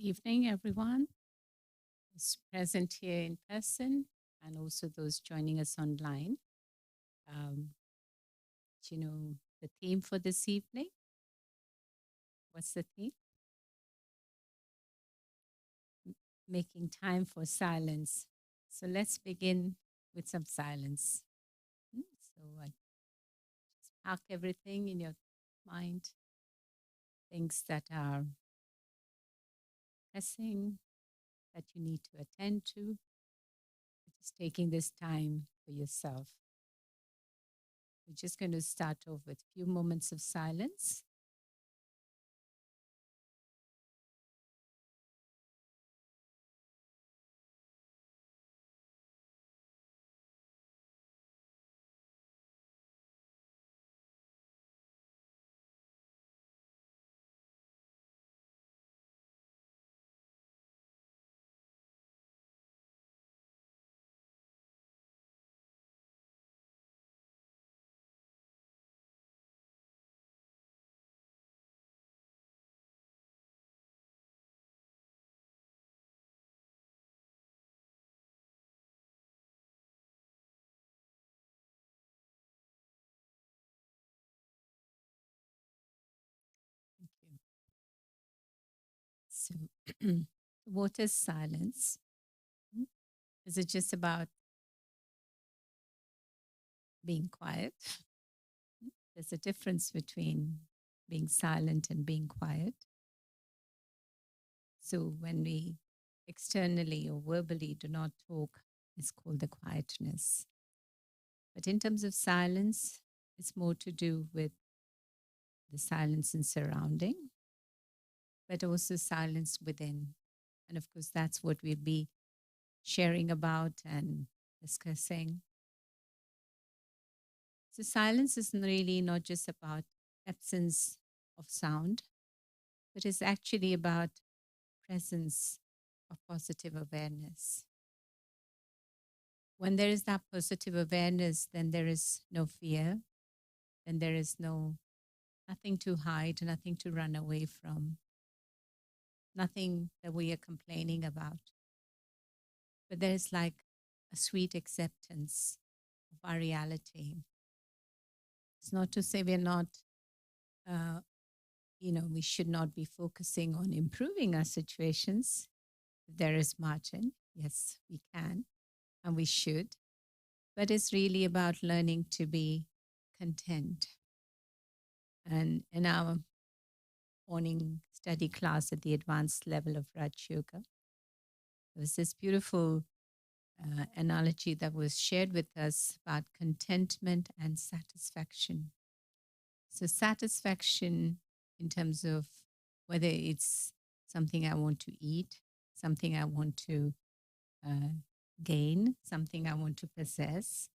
evening, everyone who's present here in person and also those joining us online. Um, the theme for this evening? What's the theme? Making time for silence. So let's begin with some silence. So just park everything in your mind, things that are pressing, that you need to attend to. Just taking this time for yourself. We're just going to start off with a few moments of silence. Thank you. So, what is silence? Is it just about being quiet? There's a difference between being silent and being quiet. So, when we externally or verbally do not talk, it's called the quietness. But in terms of silence, it's more to do with the silence in surrounding, but also silence within. And of course, that's what we'll be sharing about and discussing. So silence is really not just about absence of sound, but it's actually about presence of positive awareness. When there is that positive awareness, then there is no fear, then there is nothing to hide, nothing to run away from, nothing that we are complaining about. But there is like a sweet acceptance of our reality. It's not to say we're not we should not be focusing on improving our situations. There is margin. Yes, we can and we should. But it's really about learning to be content. And in our morning study class at the advanced level of Raj Yoga, there was this beautiful analogy that was shared with us about contentment and satisfaction. So, satisfaction in terms of whether it's something I want to eat, something I want to gain, something I want to possess.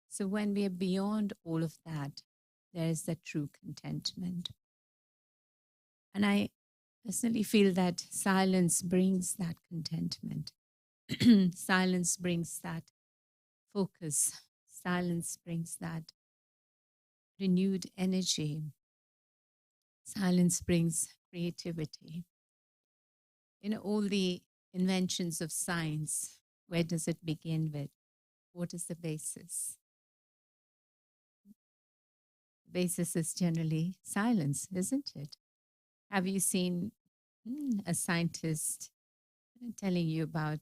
So when we are beyond all of that, there is that true contentment. And I personally feel that silence brings that contentment. Silence brings that focus. Silence brings that renewed energy. Silence brings creativity. All the inventions of science, where does it begin with? What is the basis? The basis is generally silence, isn't it? Have you seen a scientist telling you about,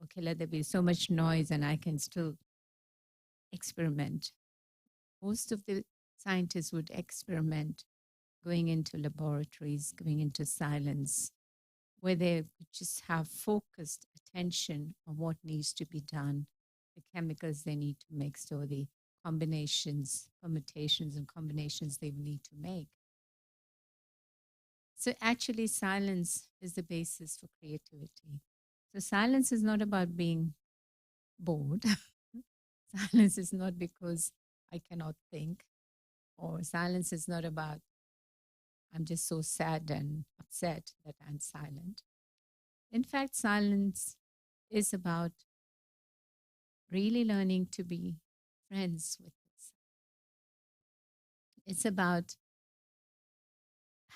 okay, let there be so much noise and I can still experiment? Most of the scientists would experiment going into laboratories, going into silence, where they could just have focused attention on what needs to be done, the chemicals they need to mix, or the combinations, permutations and combinations they need to make. So actually silence is the basis for creativity. So silence is not about being bored. Silence is not because I cannot think, or silence is not about I'm just so sad and upset that I'm silent. In fact, silence is about really learning to be friends with it. It's about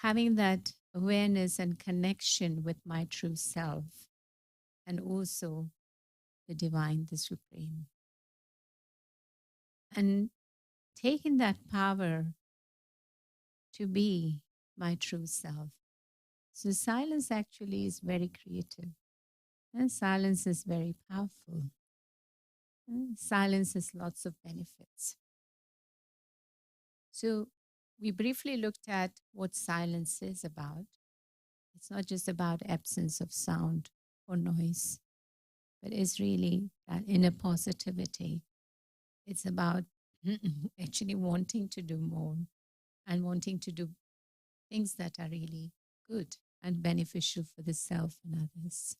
having that awareness and connection with my true self, and also the divine, the supreme. And taking that power to be my true self. So silence actually is very creative. And silence is very powerful. And silence has lots of benefits. So we briefly looked at what silence is about. It's not just about absence of sound or noise, but it's really that inner positivity. It's about actually wanting to do more and wanting to do things that are really good and beneficial for the self and others.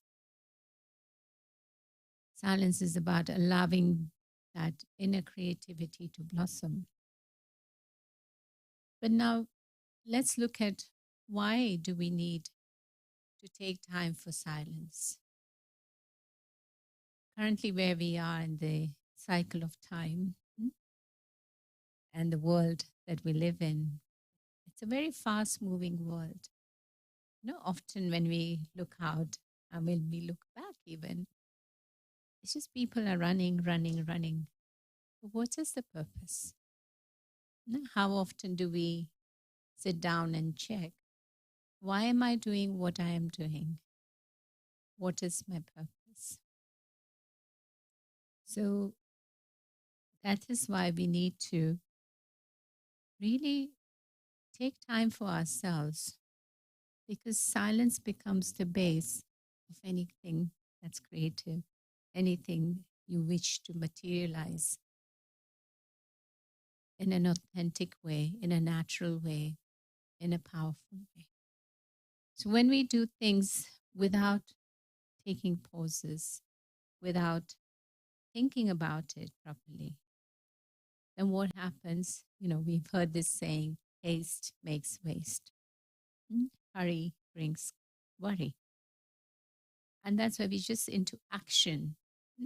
Silence is about allowing that inner creativity to blossom. But now let's look at, why do we need to take time for silence? Currently, where we are in the cycle of time and the world that we live in, it's a very fast moving world. Often when we look out and when we look back, even, it's just people are running, running, running. But what is the purpose? How often do we sit down and check, why am I doing what I am doing? What is my purpose? So that is why we need to really take time for ourselves, because silence becomes the base of anything that's creative, anything you wish to materialize in an authentic way, in a natural way, in a powerful way. So when we do things without taking pauses, without thinking about it properly, then what happens? We've heard this saying, haste makes waste. Hurry brings worry. And that's why we just into action.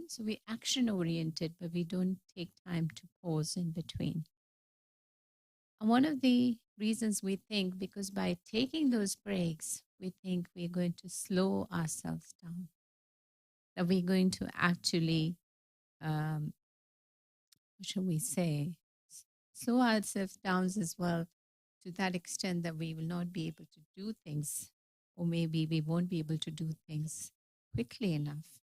So we're action oriented, but we don't take time to pause in between. And one of the reasons we think, because by taking those breaks, we think we're going to slow ourselves down, that we're going to actually, what shall we say, slow ourselves down as well, to that extent that we will not be able to do things, or maybe we won't be able to do things quickly enough.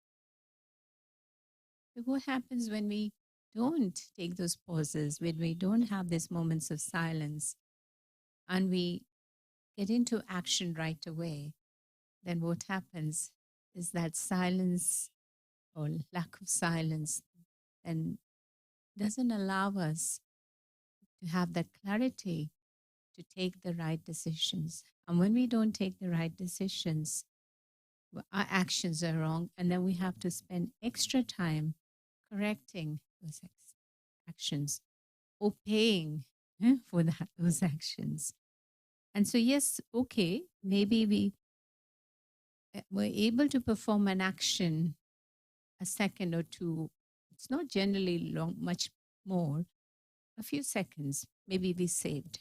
But what happens when we don't take those pauses, when we don't have these moments of silence, and we get into action right away? Then what happens is that silence or lack of silence then doesn't allow us to have that clarity to take the right decisions. And when we don't take the right decisions, our actions are wrong, and then we have to spend extra time correcting those actions or paying for those actions. And so, yes, okay, maybe we were able to perform an action a second or two. It's not generally long, much more, a few seconds, maybe we saved.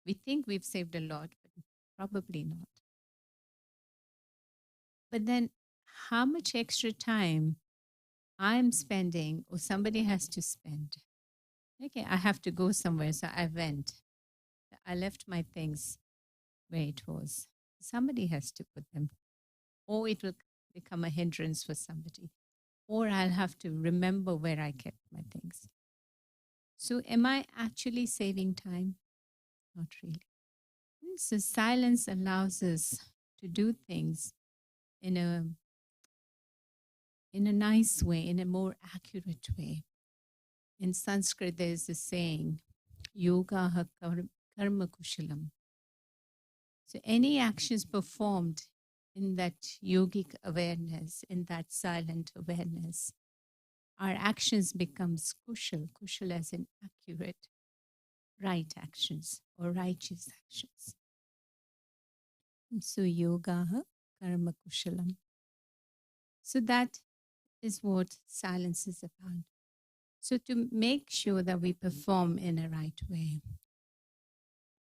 We think we've saved a lot, but probably not. But then how much extra time I'm spending or somebody has to spend? Okay, I have to go somewhere, so I went. I left my things where it was. Somebody has to put them, or it will become a hindrance for somebody, or I'll have to remember where I kept my things. So am I actually saving time? Not really. So silence allows us to do things in a nice way, in a more accurate way. In Sanskrit, there's a saying, yoga karma kushalam. So any actions performed in that yogic awareness, in that silent awareness, our actions becomes kushal, kushal as in accurate, right actions or righteous actions. So yoga karma kushalam. So that is what silence is about. So to make sure that we perform in a right way,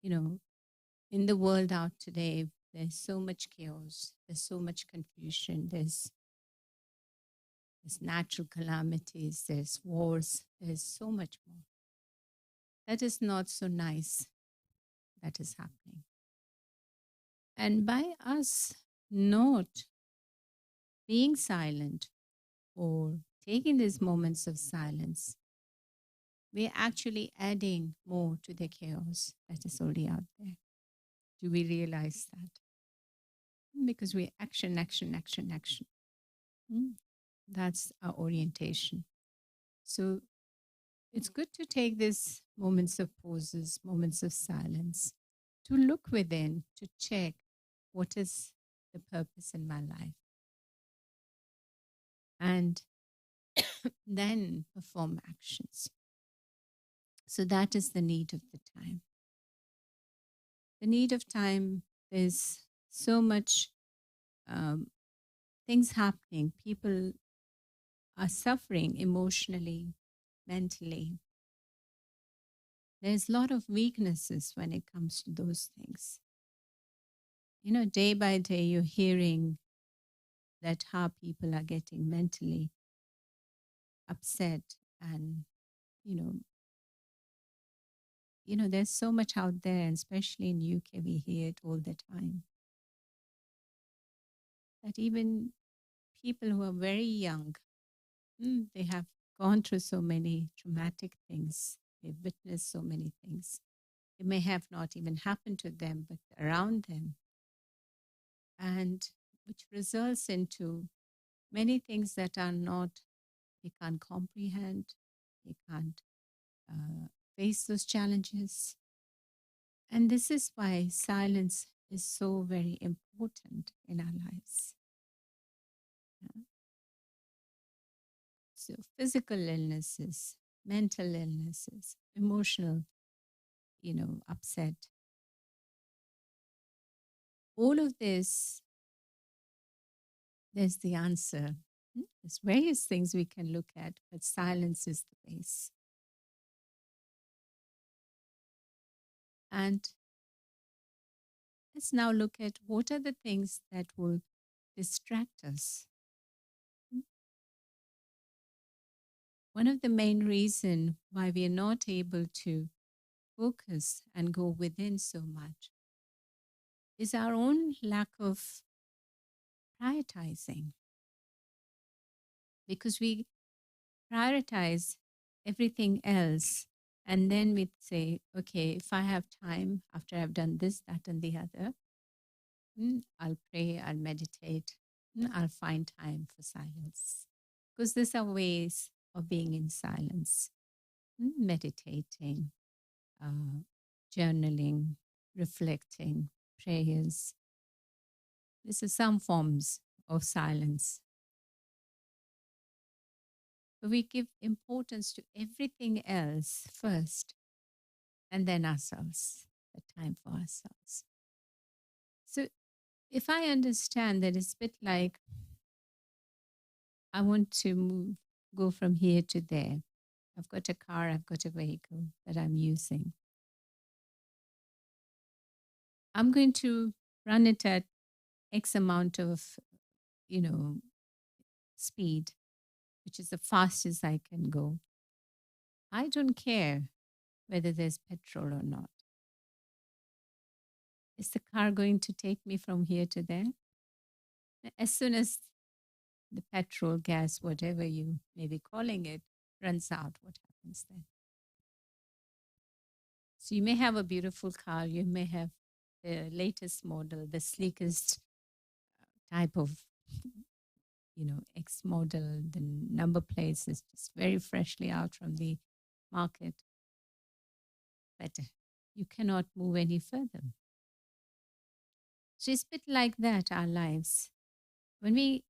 in the world out today, There's so much chaos, there's so much confusion, there's natural calamities, there's wars, there's so much more. That is not so nice that is happening. And by us not being silent or taking these moments of silence, we're actually adding more to the chaos that is already out there. Do we realize that? Because we action, action, action, action. That's our orientation. So it's good to take these moments of pauses, moments of silence, to look within, to check what is the purpose in my life, and then perform actions. So that is the need of the time. The need of time is so much things happening. People are suffering emotionally, mentally. There's a lot of weaknesses when it comes to those things. You know, day by day, you're hearing that how people are getting mentally upset, and there's so much out there, and especially in UK, we hear it all the time. That even people who are very young, they have gone through so many traumatic things. They've witnessed so many things. It may have not even happened to them, but around them. And which results into many things that are not, they can't comprehend, they can't face those challenges. And this is why silence is so very important in our lives. Yeah. So physical illnesses, mental illnesses, emotional, upset. All of this, there's the answer. There's various things we can look at, but silence is the base. And let's now look at what are the things that will distract us. One of the main reasons why we are not able to focus and go within so much is our own lack of prioritizing. Because we prioritize everything else, and then we say, okay, if I have time after I've done this, that, and the other, I'll pray, I'll meditate, I'll find time for silence. Because these are ways of being in silence, meditating, journaling, reflecting, prayers. This is some forms of silence. But we give importance to everything else first, and then ourselves, the time for ourselves. So if I understand that it's a bit like I want to go from here to there. I've got a car, I've got a vehicle that I'm using. I'm going to run it at X amount of, speed, which is the fastest I can go. I don't care whether there's petrol or not. Is the car going to take me from here to there? As soon as the petrol, gas, whatever you may be calling it, runs out, what happens then? So you may have a beautiful car, you may have the latest model, the sleekest type of, X model, the number plates is just very freshly out from the market. But you cannot move any further. So it's a bit like that, our lives. When we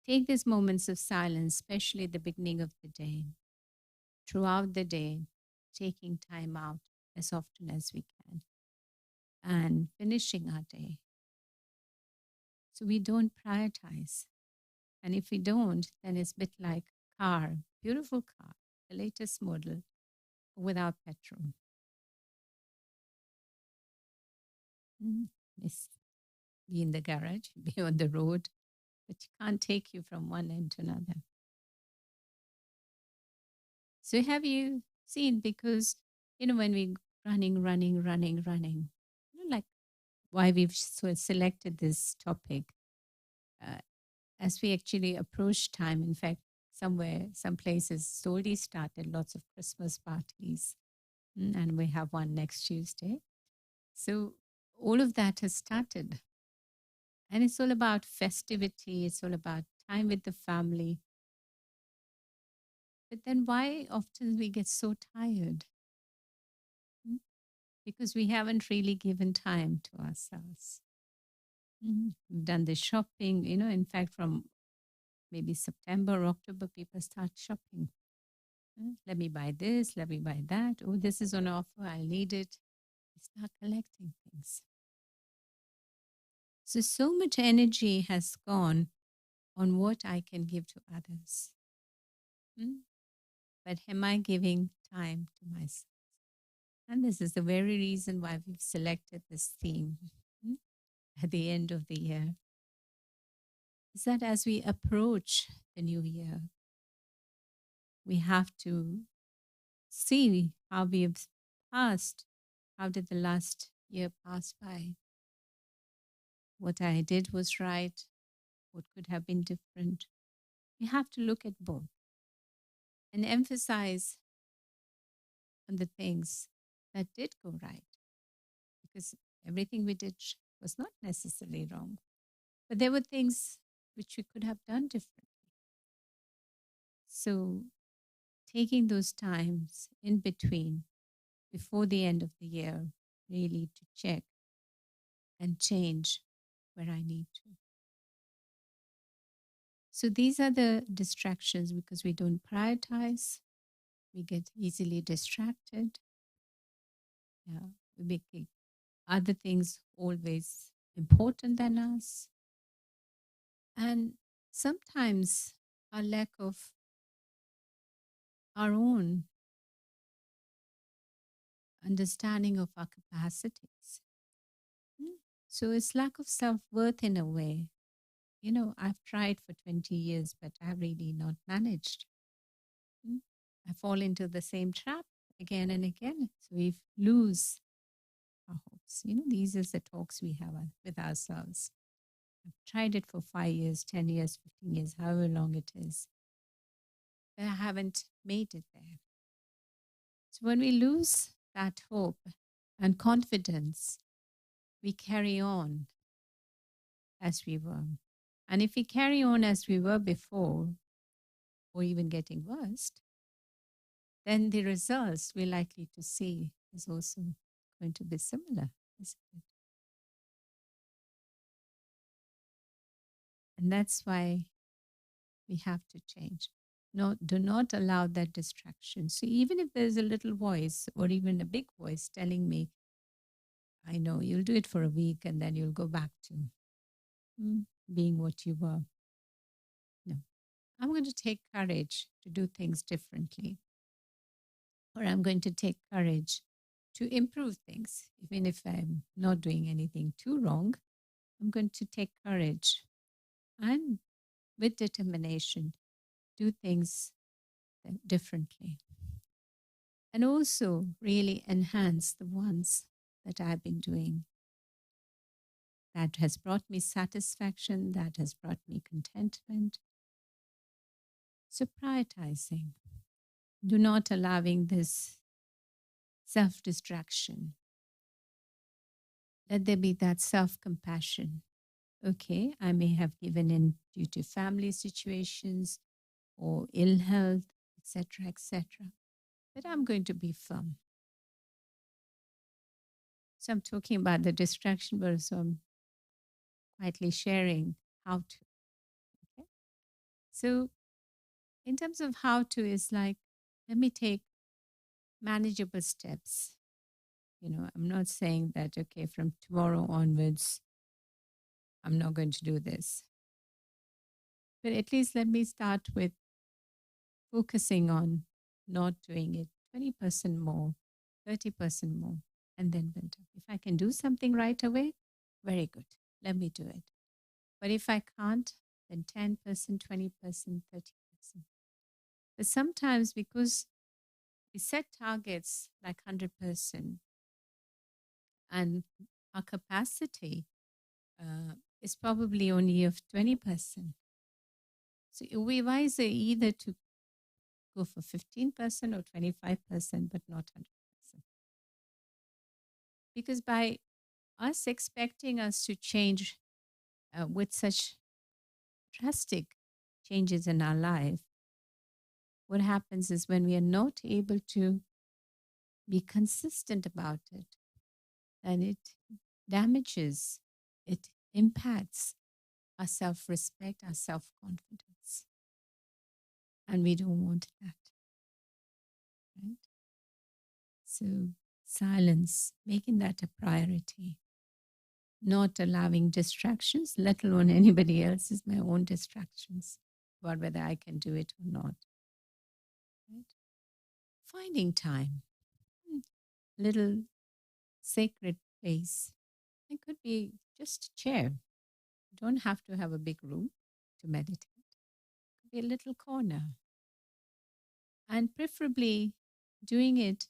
take these moments of silence, especially at the beginning of the day, throughout the day, taking time out as often as we can, and finishing our day. So we don't prioritize. And if we don't, then it's a bit like car, beautiful car, the latest model, without petrol. Yes. be in the garage, be on the road, but you can't take you from one end to another. So have you seen? Because, when we running, like why we've selected this topic, uh, as we actually approach time, in fact, some places it's already started, lots of Christmas parties, and we have one next Tuesday. So all of that has started. And it's all about festivity, it's all about time with the family. But then why often we get so tired? Because we haven't really given time to ourselves. We've done the shopping, in fact, from maybe September, October, people start shopping. Let me buy this, let me buy that. Oh, this is on offer, I'll need it. We start collecting things. So much energy has gone on what I can give to others. But am I giving time to myself? And this is the very reason why we've selected this theme at the end of the year. Is that as we approach the new year, we have to see how we've passed. How did the last year pass by? What I did was right. What could have been different? We have to look at both and emphasize on the things that did go right, because everything we did was not necessarily wrong, but there were things which we could have done differently. So taking those times in between, before the end of the year, really to check and change where I need to. So these are the distractions, because we don't prioritize, we get easily distracted. Yeah, we make other things always important than us. And sometimes our lack of our own understanding of our capacities. So it's lack of self worth in a way. I've tried for 20 years, but I've really not managed. I fall into the same trap again and again. So we lose our hopes. These are the talks we have with ourselves. I've tried it for 5 years, 10 years, 15 years, however long it is. But I haven't made it there. So when we lose that hope and confidence, we carry on as we were. And if we carry on as we were before, or even getting worse, then the results we're likely to see is also going to be similar, isn't it? And that's why we have to change. No, do not allow that distraction. So even if there's a little voice or even a big voice telling me, I know you'll do it for a week and then you'll go back to being what you were. No, I'm going to take courage to do things differently. Or I'm going to take courage to improve things. Even if I'm not doing anything too wrong, I'm going to take courage and with determination do things differently. And also really enhance the ones that I've been doing. That has brought me satisfaction, that has brought me contentment. So prioritizing, do not allowing this self-distraction. Let there be that self-compassion. Okay, I may have given in due to family situations or ill health, etc., etc. But I'm going to be firm. So I'm talking about the distraction, but also I'm quietly sharing how to. Okay? So in terms of how to, is like, let me take manageable steps. I'm not saying that, okay, from tomorrow onwards, I'm not going to do this. But at least let me start with focusing on not doing it 20% more, 30% more, and then build up. If I can do something right away, very good. let me do it. But if I can't, then 10%, 20%, 30%. But sometimes because we set targets like 100% and our capacity is probably only of 20%. So it would be wiser either to go for 15% or 25%, but not 100%. Because by us expecting us to change with such drastic changes in our life, what happens is when we are not able to be consistent about it, then it damages, it impacts our self respect, our self confidence. And we don't want that. Right? So, silence, making that a priority, not allowing distractions, let alone anybody else's, my own distractions about whether I can do it or not. Right? Finding time, little sacred place. It could be just a chair. You don't have to have a big room to meditate. It could be a little corner. And preferably doing it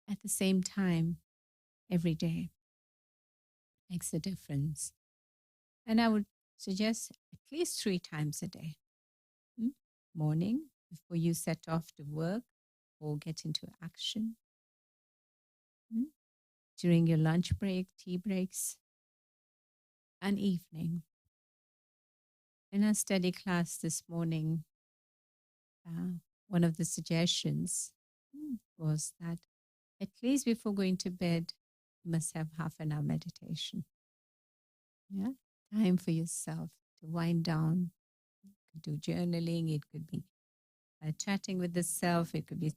at the same time every day makes a difference. And I would suggest at least 3 times a day. Morning, before you set off to work or get into action. During your lunch break, tea breaks, and evening. In our study class this morning, one of the suggestions was that at least before going to bed, you must have half an hour meditation. Yeah, time for yourself to wind down. You could do journaling. It could be chatting with the self. It could be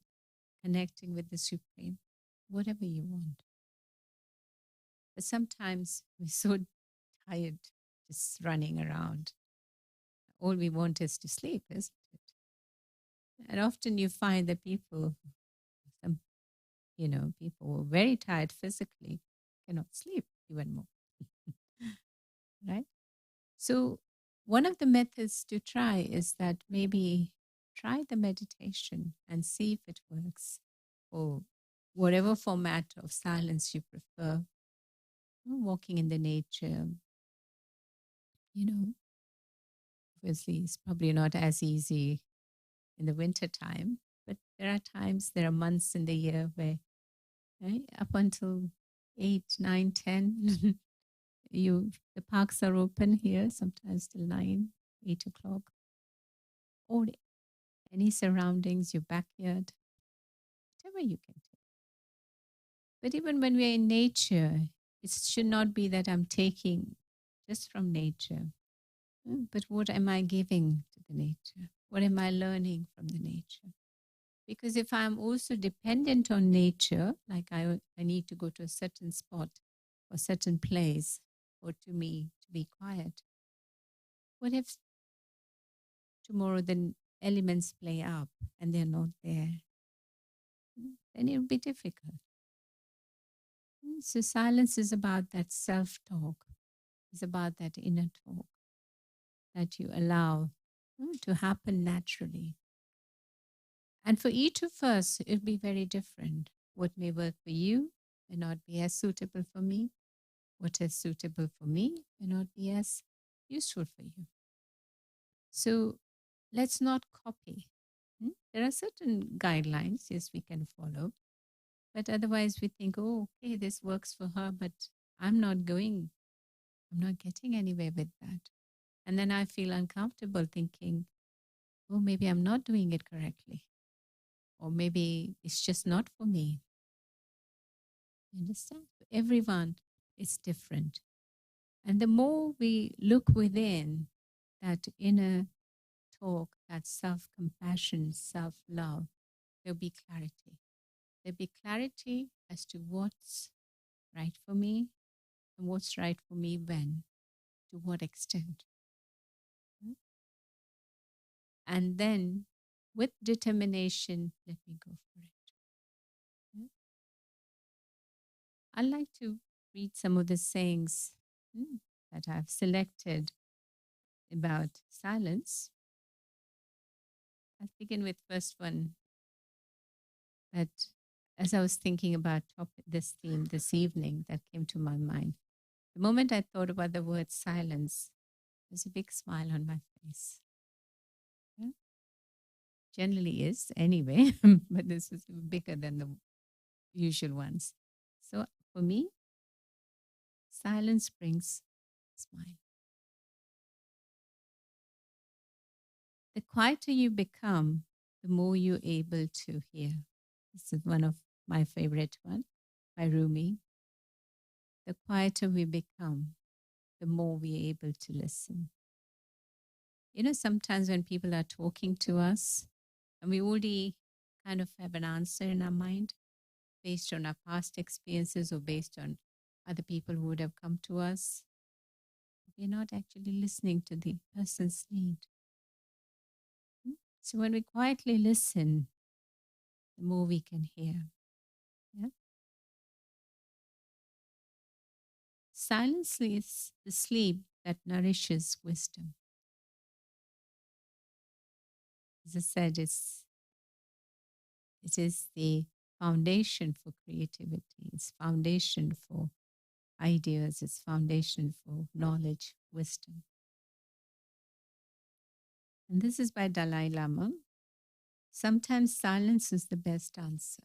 connecting with the Supreme. Whatever you want. But sometimes we're so tired just running around. All we want is to sleep, isn't it? And often you find that people who are very tired physically cannot sleep even more. Right? So one of the methods to try is that maybe try the meditation and see if it works, or whatever format of silence you prefer. Walking in the nature, obviously it's probably not as easy in the winter time, but there are months in the year where up until 8, 9, 10, the parks are open here, sometimes till 9, 8 o'clock, or any surroundings, your backyard, whatever you can take. But even when we're in nature, it should not be that I'm taking just from nature, but what am I giving to the nature? What am I learning from the nature? Because if I'm also dependent on nature, like I need to go to a certain spot or certain place or to me to be quiet, what if tomorrow the elements play up and they're not there? Then it will be difficult. So silence is about that self-talk. It's about that inner talk that you allow to happen naturally. And for each of us, it'll be very different. What may work for you may not be as suitable for me. What is suitable for me may not be as useful for you. So let's not copy. There are certain guidelines, yes, we can follow. But otherwise we think, oh, okay, this works for her, but I'm not getting anywhere with that. And then I feel uncomfortable thinking, oh, maybe I'm not doing it correctly. Or maybe it's just not for me. You understand? Everyone is different. And the more we look within, that inner talk, that self-compassion, self-love, there'll be clarity. There'll be clarity as to what's right for me and what's right for me when, to what extent. And then with determination, let me go for it. I'd like to read some of the sayings that I've selected about silence. I'll begin with first one that as I was thinking about this theme this evening that came to my mind. The moment I thought about the word silence, there's a big smile on my face. Yeah? Generally is anyway, but this is bigger than the usual ones. So for me, silence brings a smile. The quieter you become, the more you're able to hear. This is one of my favorite one by Rumi. The quieter we become, the more we're able to listen. You know, sometimes when people are talking to us and we already kind of have an answer in our mind based on our past experiences or based on other people who would have come to us, we're not actually listening to the person's need. So when we quietly listen, the more we can hear. Yeah? Silence is the sleep that nourishes wisdom. As I said, it is the foundation for creativity. It's foundation for ideas. It's foundation for knowledge, wisdom. And this is by Dalai Lama. Sometimes silence is the best answer.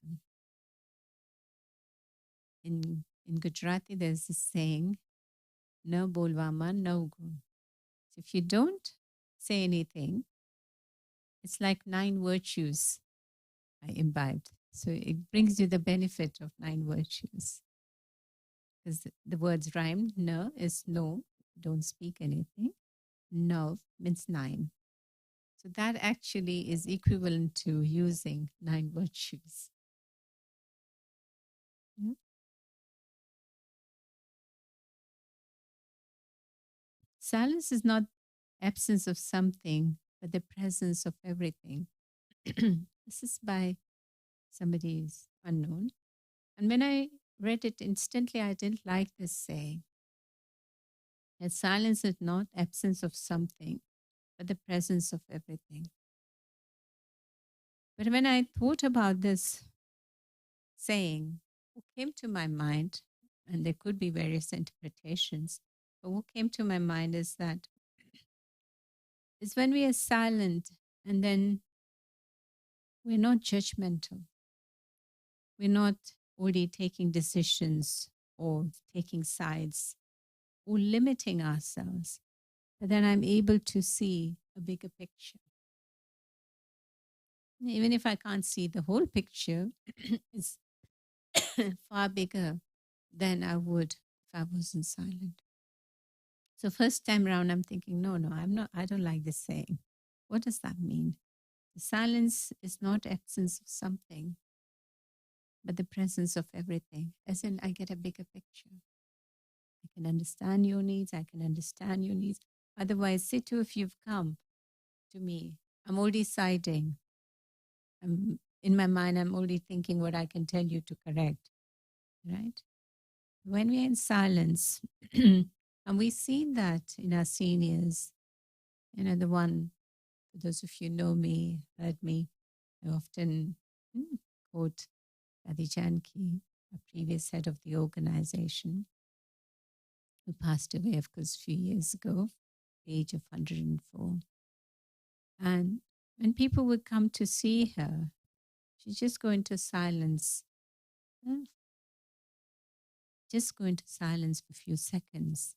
In Gujarati, there's this saying, no bolvama, no go. So if you don't say anything, it's like 9 virtues I imbibed. So it brings you the benefit of 9 virtues. Because the words rhyme. No is no, don't speak anything. No means 9. So that actually is equivalent to using 9 virtues. Yeah. Silence is not absence of something, but the presence of everything. This is by somebody who's unknown. And when I read it instantly, I didn't like this saying. That silence is not absence of something, but the presence of everything. But when I thought about this saying, what came to my mind, and there could be various interpretations, but what came to my mind is that it's when we are silent and then we're not judgmental. We're not already taking decisions or taking sides or limiting ourselves. But then I'm able to see a bigger picture. Even if I can't see the whole picture, it's far bigger than I would if I wasn't silent. So first time around, I'm thinking, no, I don't like this saying. What does that mean? The silence is not absence of something, but the presence of everything. As in, I get a bigger picture. I can understand your needs. I can understand your needs. Otherwise, say too, if you've come to me, I'm already siding. In my mind, I'm already thinking what I can tell you to correct, right? When we're in silence, and we've seen that in our seniors, the one, for those of you who know me, heard me, I often quote Adi Janki, a previous head of the organization, who passed away, of course, a few years ago, the age of 104. And when people would come to see her, she'd just go into silence, just go into silence for a few seconds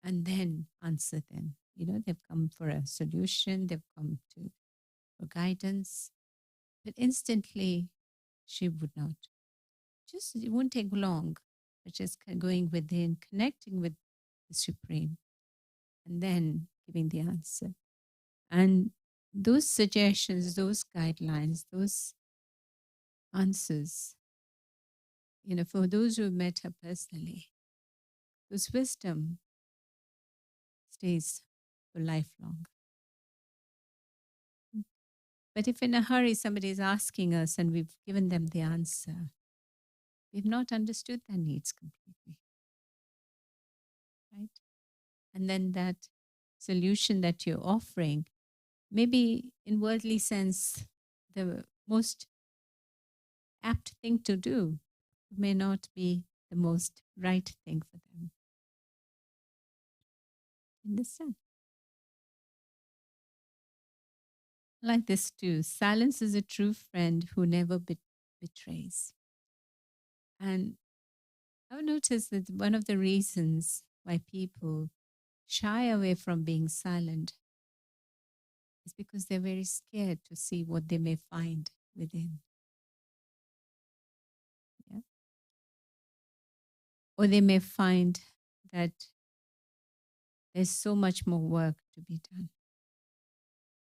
and then answer them. They've come for a solution, they've come for guidance, but instantly she would not. It won't take long, but just going within, connecting with the Supreme, and then giving the answer. And those suggestions, those guidelines, those answers, for those who met her personally, those wisdom stays for lifelong. But if in a hurry somebody is asking us and we've given them the answer, we've not understood their needs completely, right? And then that solution that you're offering, maybe in worldly sense, the most apt thing to do may not be the most right thing for them. Understand? Like this too. Silence is a true friend who never betrays. And I've noticed that one of the reasons why people shy away from being silent is because they're very scared to see what they may find within. Yeah? Or they may find that there's so much more work to be done.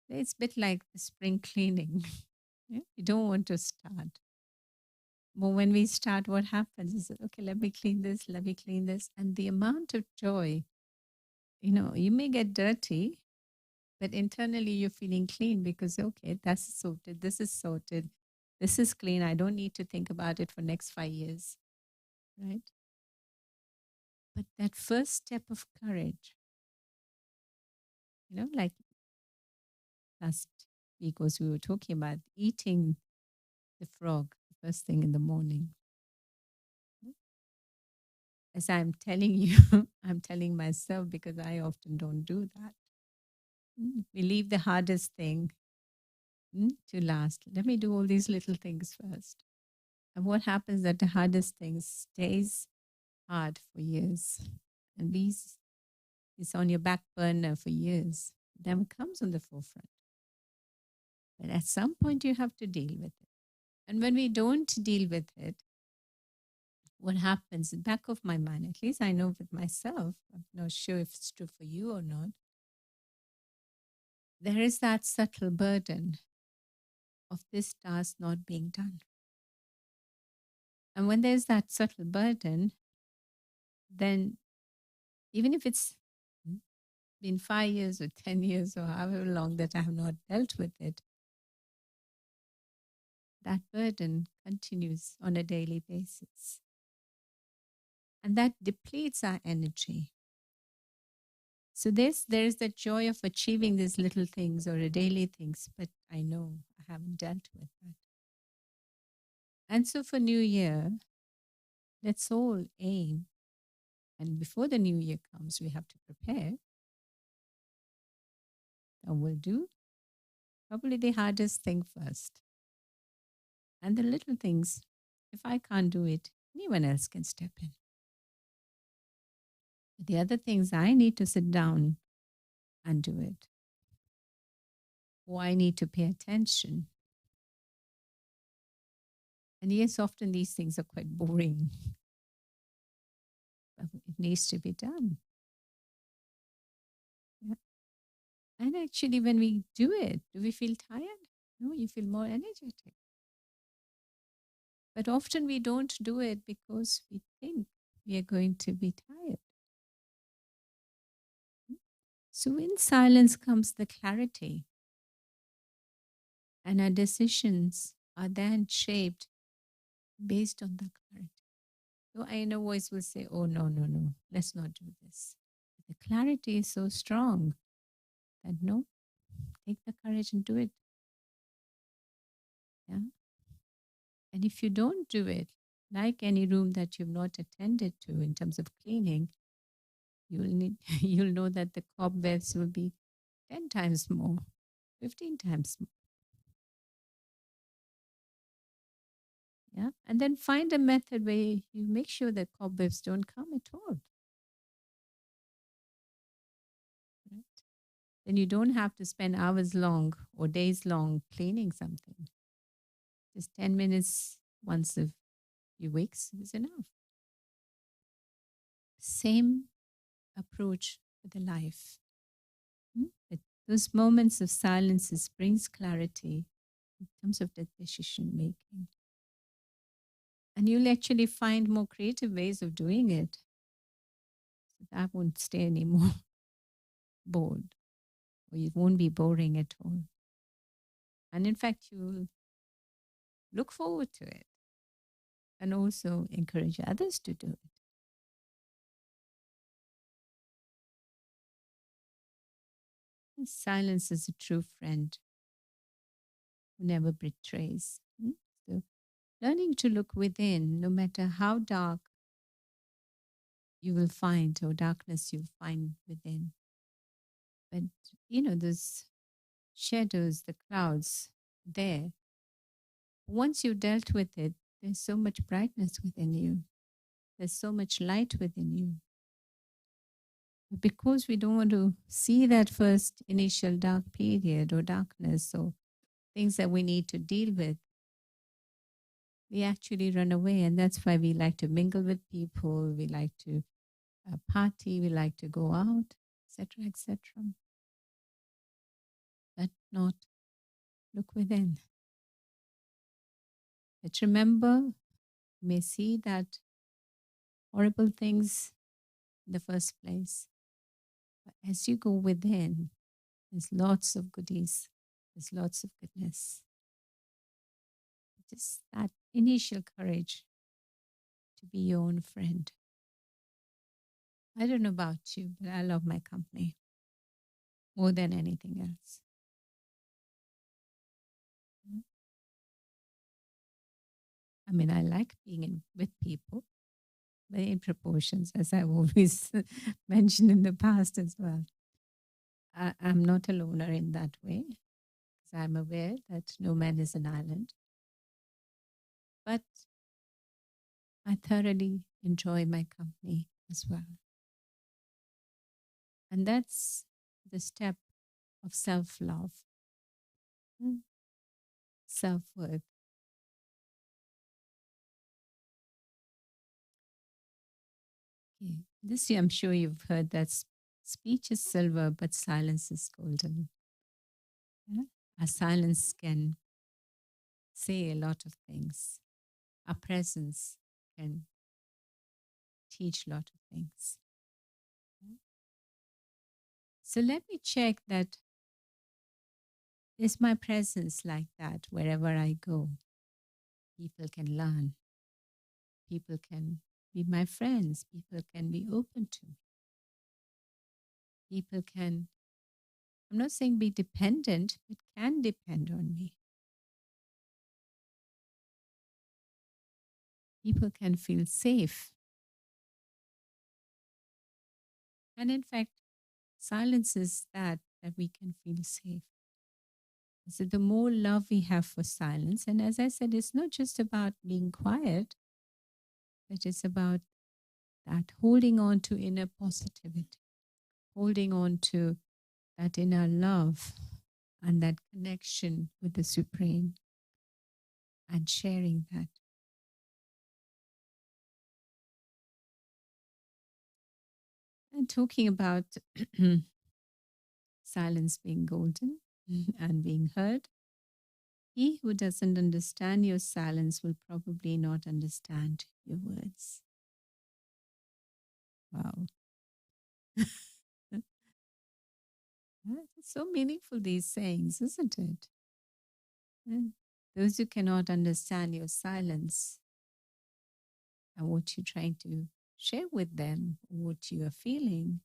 It's a bit like the spring cleaning. Yeah? You don't want to start. But when we start, what happens is, okay, let me clean this, let me clean this. And the amount of joy, you may get dirty, but internally you're feeling clean because, okay, that's sorted, this is clean. I don't need to think about it for next 5 years, right? But that first step of courage, like last week was we were talking about eating the frog the first thing in the morning. As I'm telling you, I'm telling myself because I often don't do that. We leave the hardest thing to last. Let me do all these little things first. And what happens that the hardest thing stays hard for years and is on your back burner for years. It never comes on the forefront. But at some point you have to deal with it. And when we don't deal with it, what happens in the back of my mind, at least I know with myself, I'm not sure if it's true for you or not, there is that subtle burden of this task not being done. And when there's that subtle burden, then even if it's been 5 years or 10 years or however long that I have not dealt with it, that burden continues on a daily basis. And that depletes our energy. So there is the joy of achieving these little things or daily things, but I know I haven't dealt with that. And so for New Year, let's all aim. And before the New Year comes, we have to prepare. And we'll do probably the hardest thing first. And the little things, if I can't do it, anyone else can step in. But the other things, I need to sit down and do it. Or I need to pay attention. And yes, often these things are quite boring. But it needs to be done. Yeah. And actually, when we do it, do we feel tired? No, you feel more energetic. But often we don't do it because we think we are going to be tired. So in silence comes the clarity. And our decisions are then shaped based on the clarity. So I know voice will say, oh, no, let's not do this. The clarity is so strong that no, take the courage and do it. Yeah. And if you don't do it, like any room that you've not attended to in terms of cleaning, you'll know that the cobwebs will be 10 times more, 15 times more. Yeah. And then find a method where you make sure that cobwebs don't come at all. Right? Then you don't have to spend hours long or days long cleaning something. Just 10 minutes once a few weeks is enough. Same approach with the life. Those moments of silences brings clarity in terms of the decision making. And you'll actually find more creative ways of doing it. So that won't stay anymore bored, or it won't be boring at all. And in fact, you'll look forward to it and also encourage others to do it. Silence is a true friend who never betrays. So, learning to look within, no matter how dark you will find or darkness you'll find within. But, those shadows, the clouds there, once you've dealt with it, there's so much brightness within you. There's so much light within you. But because we don't want to see that first initial dark period or darkness or things that we need to deal with, we actually run away. And that's why we like to mingle with people, we like to party, we like to go out, etc., etc. But not look within. But remember, you may see that horrible things in the first place. But as you go within, there's lots of goodies, there's lots of goodness. Just that initial courage to be your own friend. I don't know about you, but I love my company more than anything else. I mean, I like being with people, but in proportions, as I've always mentioned in the past as well. I'm not a loner in that way, because I'm aware that no man is an island. But I thoroughly enjoy my company as well. And that's the step of self-love, self-worth. Okay. This year, I'm sure you've heard that speech is silver, but silence is golden. Yeah? Our silence can say a lot of things. Our presence can teach a lot of things. Yeah? So let me check that, is my presence like that wherever I go? People can learn. People can be my friends. People can be open to me. People can, I'm not saying be dependent, but can depend on me. People can feel safe. And in fact, silence is that we can feel safe. So the more love we have for silence, and as I said, it's not just about being quiet, but it's about that holding on to inner positivity, holding on to that inner love and that connection with the Supreme and sharing that. And talking about silence being golden and being heard, he who doesn't understand your silence will probably not understand your words. Wow. It's so meaningful, these sayings, isn't it? And those who cannot understand your silence and what you're trying to share with them, what you are feeling,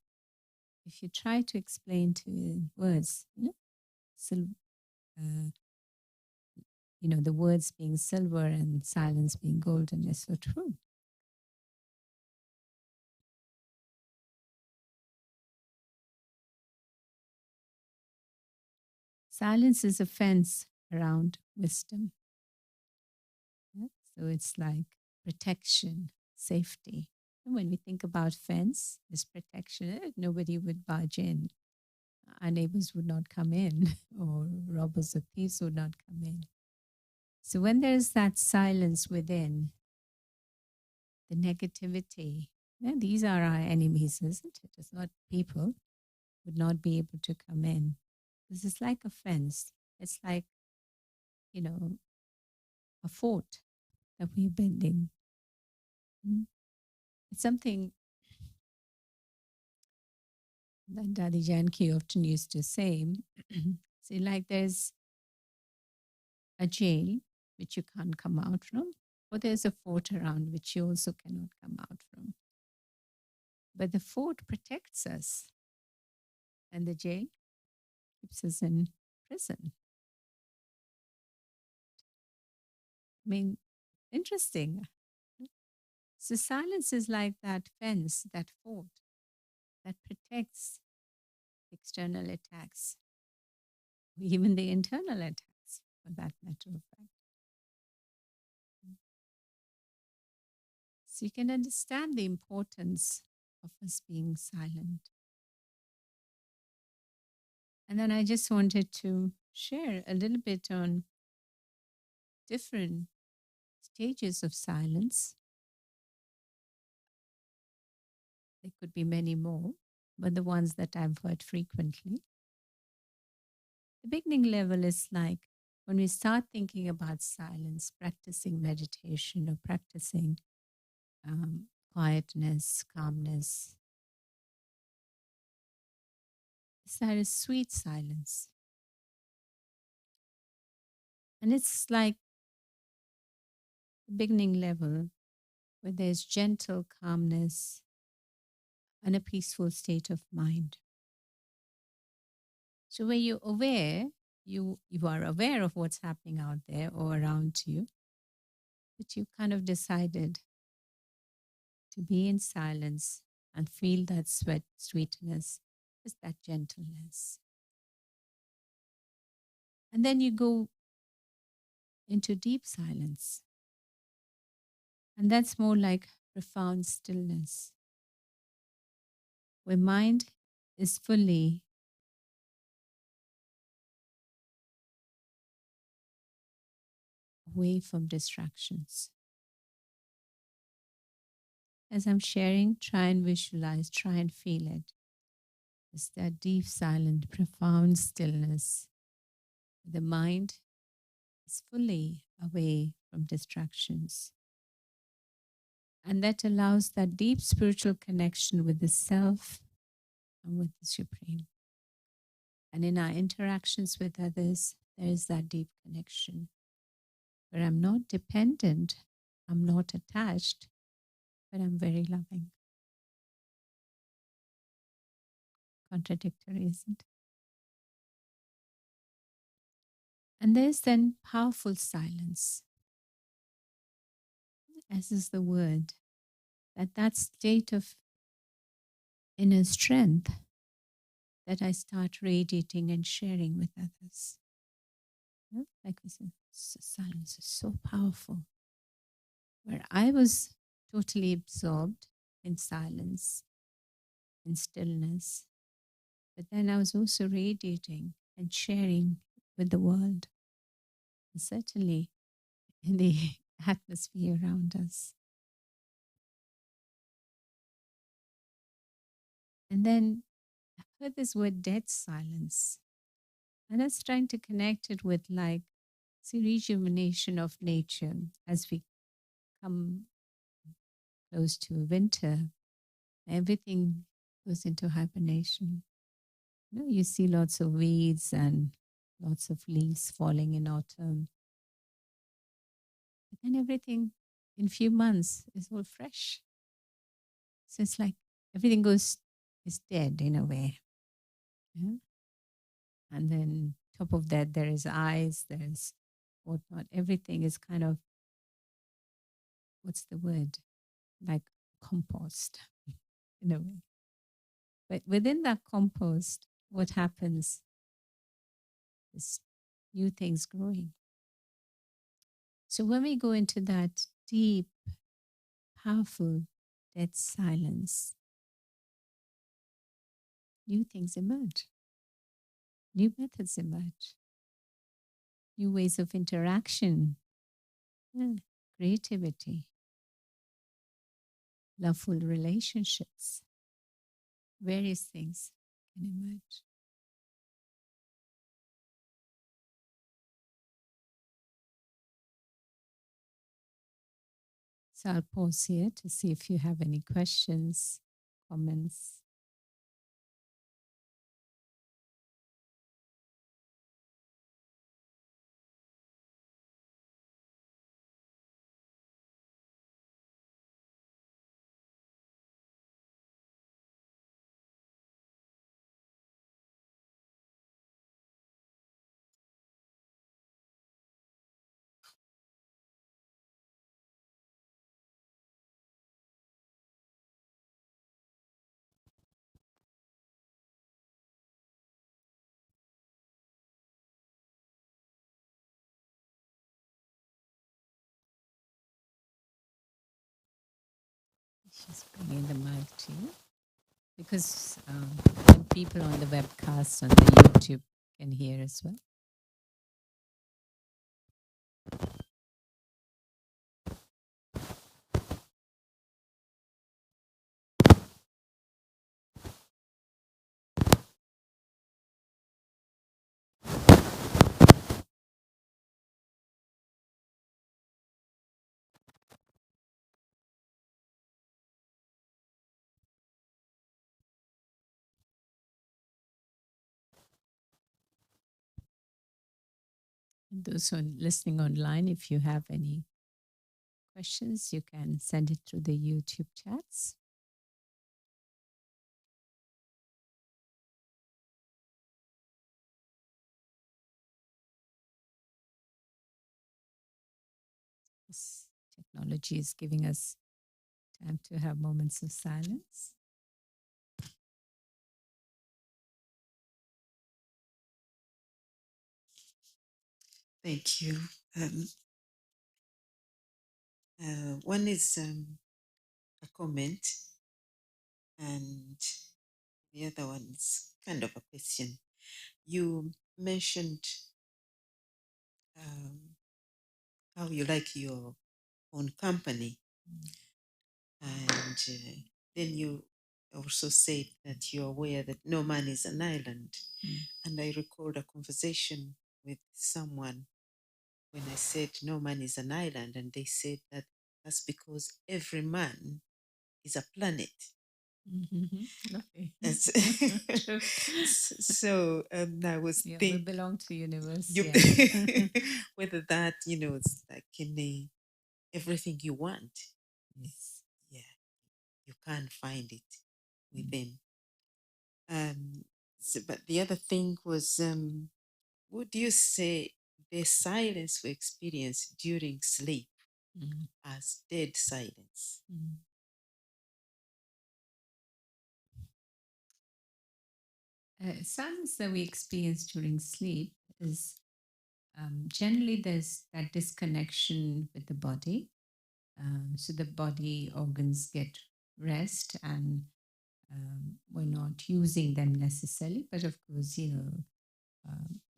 if you try to explain to words, the words being silver and silence being golden is so true. Silence is a fence around wisdom. Yeah? So it's like protection, safety. And when we think about fence, this protection, nobody would barge in. Our neighbors would not come in, or robbers or thieves would not come in. So when there's that silence within, the negativity, these are our enemies, isn't it? It's not people, would not be able to come in. This is like a fence. It's like, a fort that we're building. It's something that Daddy Janki often used to say. See, like there's a jail which you can't come out from, or there's a fort around which you also cannot come out from. But the fort protects us, and the jail keeps us in prison. I mean, interesting. So silence is like that fence, that fort that protects external attacks, even the internal attacks, for that matter of fact. So you can understand the importance of us being silent. And then I just wanted to share a little bit on different stages of silence. There could be many more, but the ones that I've heard frequently. The beginning level is like when we start thinking about silence, practicing meditation or practicing quietness, calmness. That is sweet silence. And it's like the beginning level where there's gentle calmness and a peaceful state of mind. So where you're aware, you are aware of what's happening out there or around you, but you kind of decided to be in silence and feel that sweetness, just that gentleness. And then you go into deep silence. And that's more like profound stillness, where mind is fully away from distractions. As I'm sharing, try and visualize, try and feel it. It's that deep, silent, profound stillness. The mind is fully away from distractions. And that allows that deep spiritual connection with the self and with the Supreme. And in our interactions with others, there is that deep connection where I'm not dependent, I'm not attached, but I'm very loving. Contradictory, isn't it? And there's then powerful silence, as is the word, that state of inner strength that I start radiating and sharing with others. You know, like we said, silence is so powerful. Where I was totally absorbed in silence, in stillness, but then I was also radiating and sharing with the world, and certainly in the atmosphere around us. And then I heard this word dead silence. And I was trying to connect it with like the rejuvenation of nature as we come close to winter. Everything goes into hibernation. You know, you see lots of weeds and lots of leaves falling in autumn. But then everything in few months is all fresh. So it's like everything is dead in a way. Yeah? And then top of that, there is ice, there's whatnot. Everything is kind of, what's the word? Like compost in a way. But within that compost, what happens is new things growing. So when we go into that deep, powerful, dead silence, new things emerge, new methods emerge, new ways of interaction, yeah, creativity, loveful relationships, various things can emerge. So I'll pause here to see if you have any questions, comments. She's bringing the mic to you because people on the webcast on the YouTube can hear as well. And those who are listening online, if you have any questions, you can send it through the YouTube chats. This technology is giving us time to have moments of silence. Thank you. One is a comment, and the other one is kind of a question. You mentioned how you like your own company, and then you also said that you're aware that no man is an island. And I recalled a conversation with someone when I said no man is an island, and they said that that's because every man is a planet. Okay. So I was thinking, we belong to the universe. whether that it's like in everything you want. Yes. Yeah, you can't find it within. But the other thing was, would you say the silence we experience during sleep as dead silence? Silence that we experience during sleep is generally there's that disconnection with the body. So the body organs get rest and we're not using them necessarily. But of course,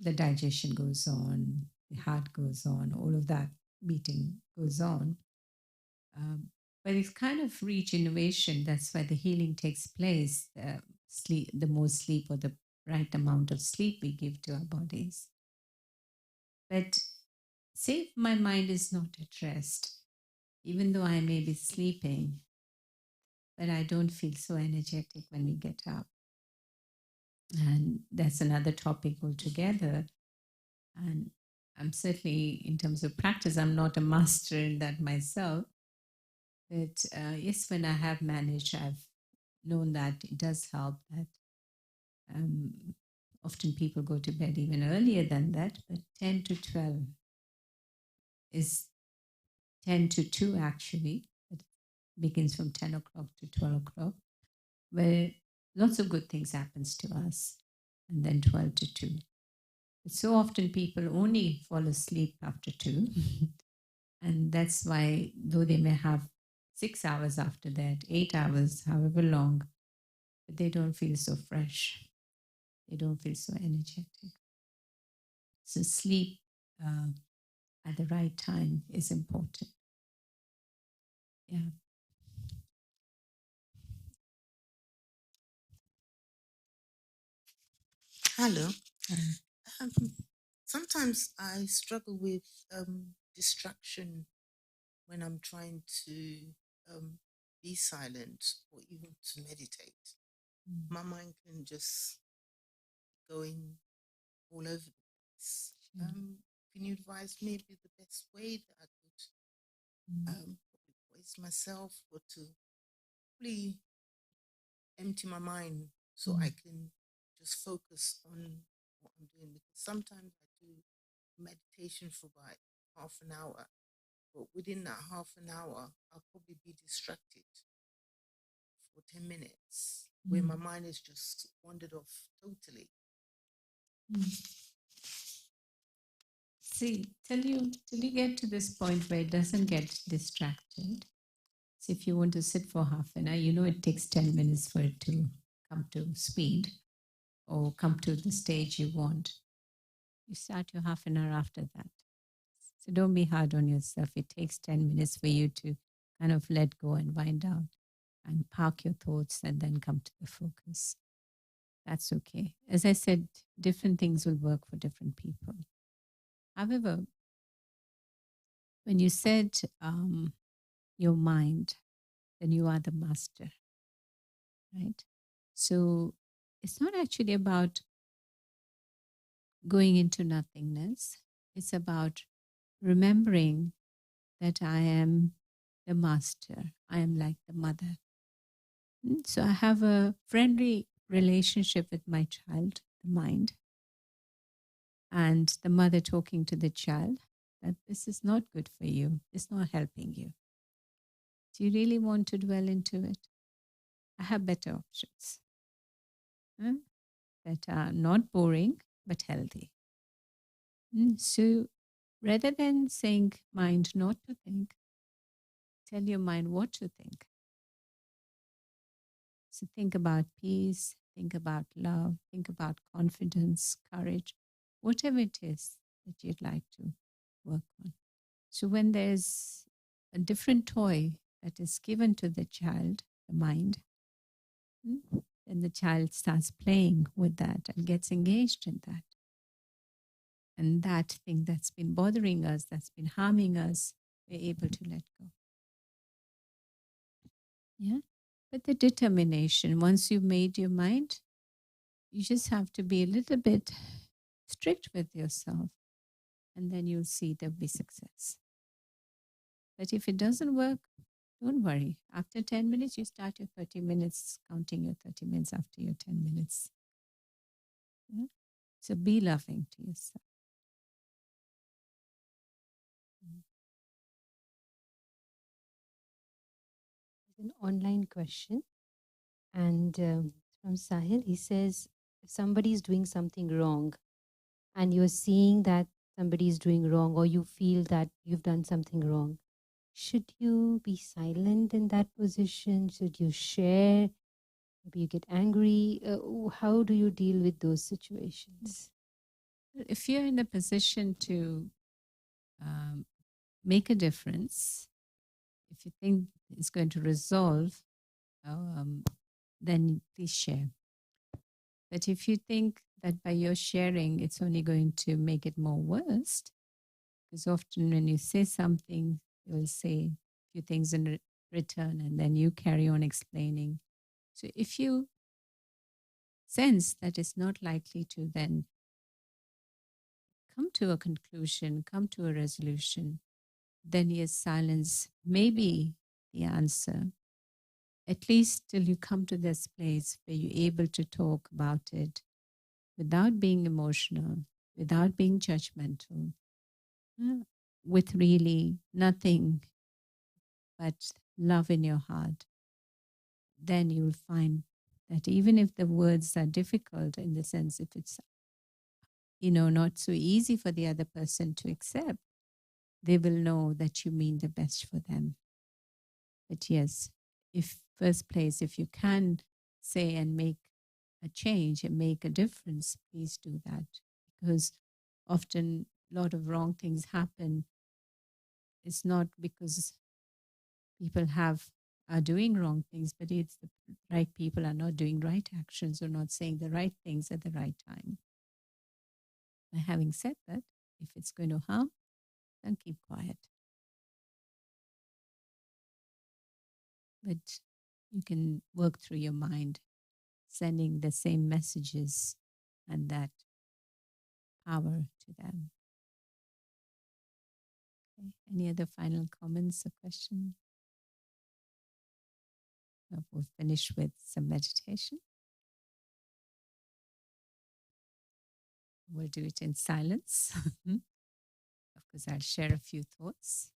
the digestion goes on, the heart goes on, all of that beating goes on. But it's kind of regeneration. That's why the healing takes place. The more sleep or the right amount of sleep we give to our bodies. But say if my mind is not at rest, even though I may be sleeping, but I don't feel so energetic when we get up. And that's another topic altogether. And I'm certainly, in terms of practice, I'm not a master in that myself. But yes, when I have managed, I've known that it does help that often people go to bed even earlier than that, but 10 to 12 is 10 to 2 actually. It begins from 10 o'clock to 12 o'clock, where lots of good things happens to us, and then 12 to 2. But so often people only fall asleep after 2. And that's why, though they may have 6 hours after that, 8 hours, however long, but they don't feel so fresh. They don't feel so energetic. So sleep at the right time is important. Yeah. Hello. Sometimes I struggle with distraction when I'm trying to be silent or even to meditate. My mind can just go in all over the place. Can you advise maybe the best way that I could voice myself, or to really empty my mind so I can just focus on what I'm doing? Because sometimes I do meditation for about half an hour, but within that half an hour, I'll probably be distracted for 10 minutes where my mind has just wandered off totally. See, till you get to this point where it doesn't get distracted, So if you want to sit for half an hour, you know it takes 10 minutes for it to come to speed or come to the stage you want. You start your half an hour after that. So don't be hard on yourself. It takes 10 minutes for you to kind of let go and wind out and park your thoughts and then come to the focus. That's okay. As I said, different things will work for different people. However, when you said your mind, then you are the master, right? So it's not actually about going into nothingness. It's about remembering that I am the master. I am like the mother. So I have a friendly relationship with my child, the mind, and the mother talking to the child that this is not good for you. It's not helping you. Do you really want to dwell into it? I have better options that are not boring but healthy. So rather than saying mind not to think, tell your mind what to think. So think about peace, think about love, think about confidence, courage, whatever it is that you'd like to work on. So when there's a different toy that is given to the child, the mind, then the child starts playing with that and gets engaged in that. And that thing that's been bothering us, that's been harming us, we're able to let go. Yeah. But the determination, once you've made your mind, you just have to be a little bit strict with yourself, and then you'll see there'll be success. But if it doesn't work, don't worry. After 10 minutes, you start your 30 minutes, counting your 30 minutes after your 10 minutes. Yeah? So be loving to yourself. An online question, and from Sahil, he says, if somebody is doing something wrong and you're seeing that somebody is doing wrong, or you feel that you've done something wrong, should you be silent in that position? Should you share? Maybe you get angry. How do you deal with those situations? If you're in a position to make a difference, if you think it's going to resolve, then please share. But if you think that by your sharing, it's only going to make it more worse, because often when you say something, you will say a few things in return, and then you carry on explaining. So if you sense that it's not likely to then come to a conclusion, come to a resolution, then yes, silence may be the answer. At least till you come to this place where you're able to talk about it without being emotional, without being judgmental, with really nothing but love in your heart, then you'll find that even if the words are difficult, in the sense if it's not so easy for the other person to accept, they will know that you mean the best for them. But yes, if first place, if you can say and make a change and make a difference, please do that, because often a lot of wrong things happen. It's not because people are doing wrong things, but it's the right people are not doing right actions or not saying the right things at the right time. But having said that, if it's going to harm, then keep quiet. But you can work through your mind, sending the same messages and that power to them. Okay. Any other final comments or questions? We'll finish with some meditation. We'll do it in silence. Of course, I'll share a few thoughts.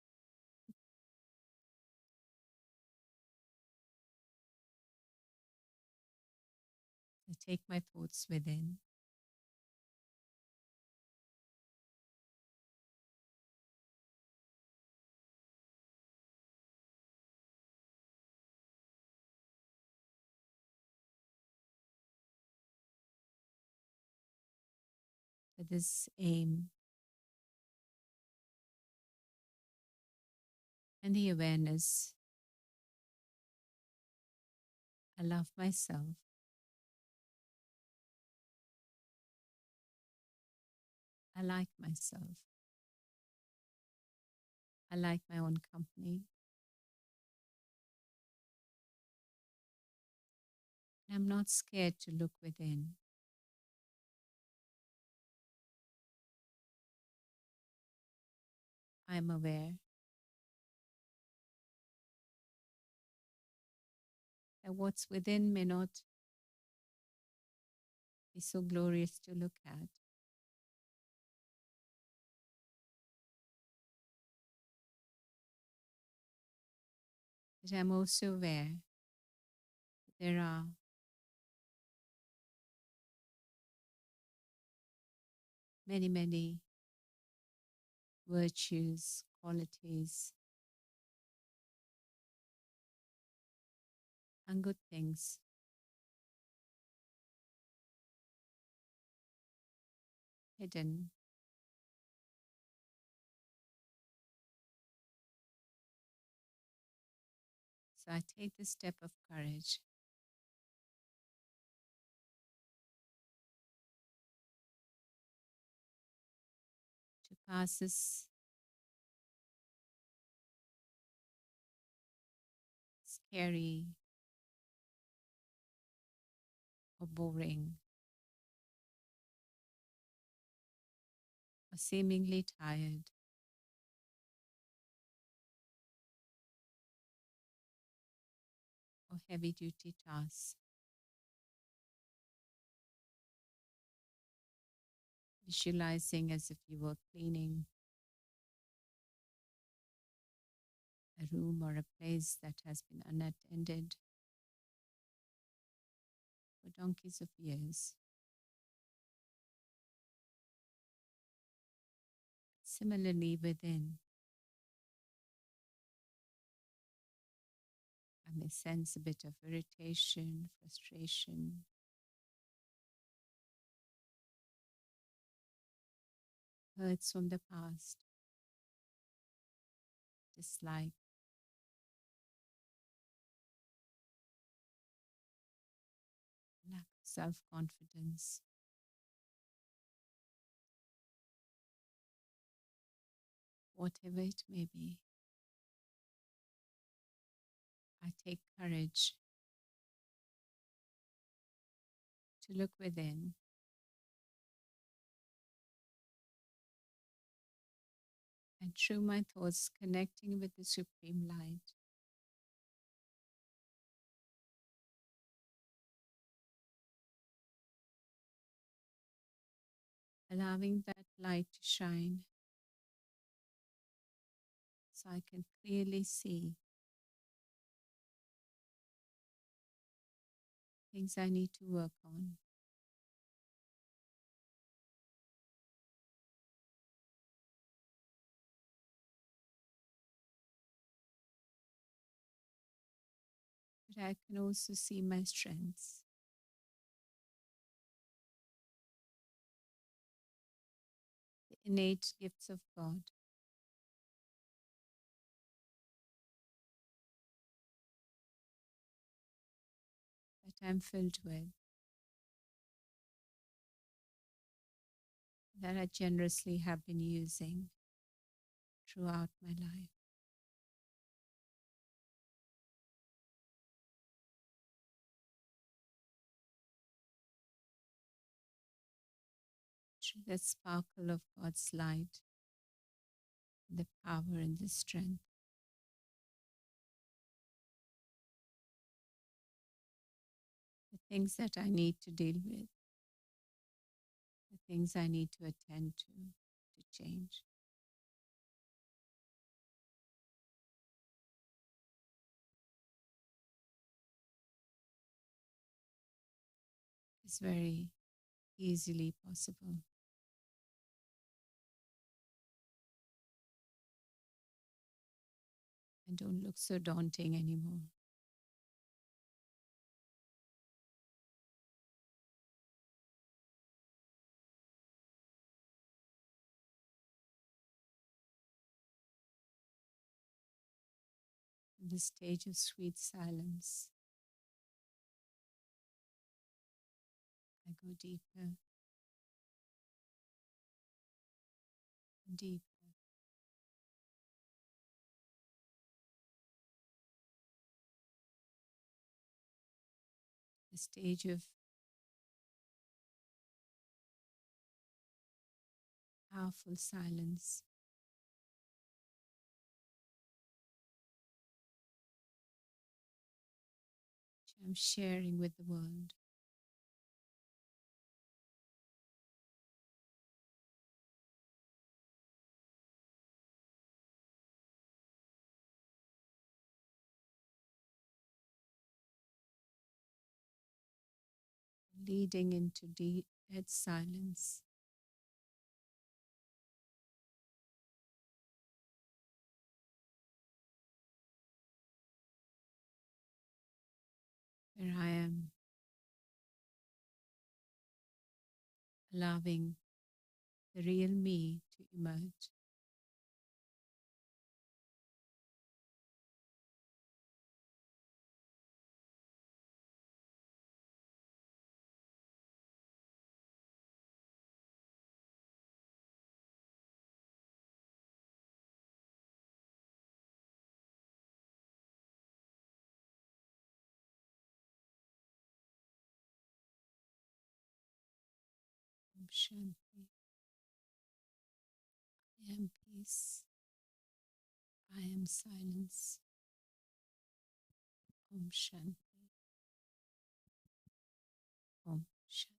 I take my thoughts within. with this aim and the awareness. I love myself. I like myself. I like my own company. I'm not scared to look within. I'm aware that what's within may not be so glorious to look at. But I'm also aware that there are many, many virtues, qualities, and good things hidden. So I take the step of courage to pass this scary or boring or seemingly tired or heavy duty tasks, visualizing as if you were cleaning a room or a place that has been unattended for donkeys of years. Similarly, within, I may sense a bit of irritation, frustration, hurts from the past, dislike, lack of self-confidence. Whatever it may be, I take courage to look within and through my thoughts connecting with the Supreme Light, allowing that light to shine so I can clearly see things I need to work on. But I can also see my strengths. The innate gifts of God that I'm filled with, that I generously have been using throughout my life. Through that sparkle of God's light, the power and the strength. The things that I need to deal with, the things I need to attend to change. It's very easily possible. And don't look so daunting anymore. The stage of sweet silence. I go deeper and deeper. The stage of powerful silence. Which I'm sharing with the world. Leading into dead silence. Where I am allowing the real me to emerge. Om Shanti. I am peace. I am silence. Om Shanti. Om Shanti.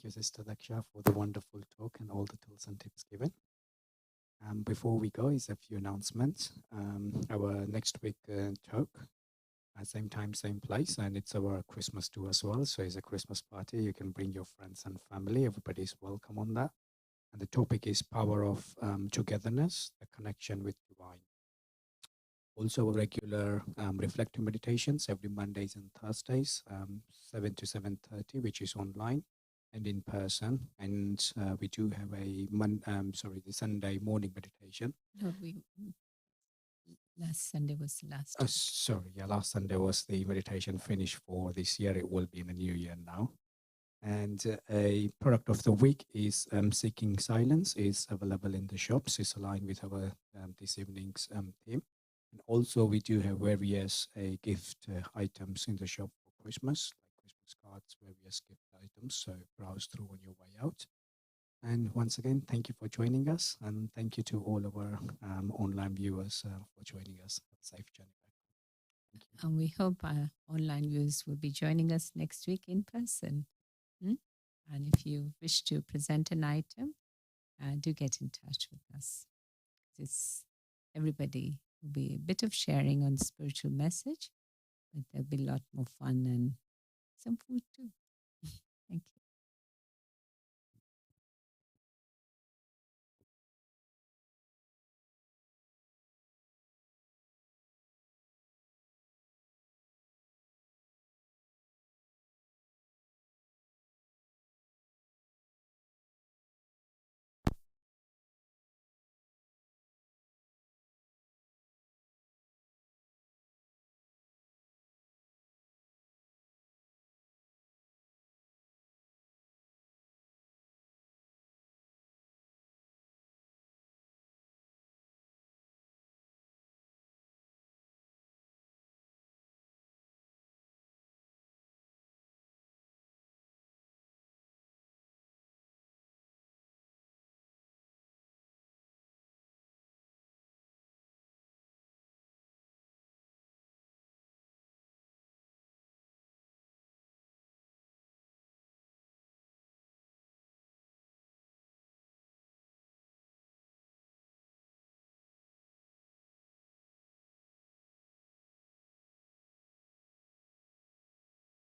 Thank you, Sister Daksha, for the wonderful talk and all the tools and tips given. Before we go, is a few announcements. Our next week talk, same time, same place, and it's our Christmas too as well. So it's a Christmas party. You can bring your friends and family. Everybody's welcome on that. And the topic is power of togetherness, the connection with divine. Also, regular reflective meditations every Mondays and Thursdays, 7 to 7:30, which is online and in person. And we do have a the Sunday morning meditation. No, last Sunday was the last. Last Sunday was the meditation finished for this year. It will be in the new year now. And a product of the week is Seeking Silence is available in the shops. It's aligned with our this evening's theme. And also we do have various gift items in the shop for Christmas, like Christmas cards, various gift items. So browse through on your way out. And once again, thank you for joining us. And thank you to all our online viewers for joining us. Have a safe journey back. Thank you. And we hope our online viewers will be joining us next week in person. And if you wish to present an item, do get in touch with us. Everybody will be a bit of sharing on spiritual message, but there'll be a lot more fun and some food too. Thank you.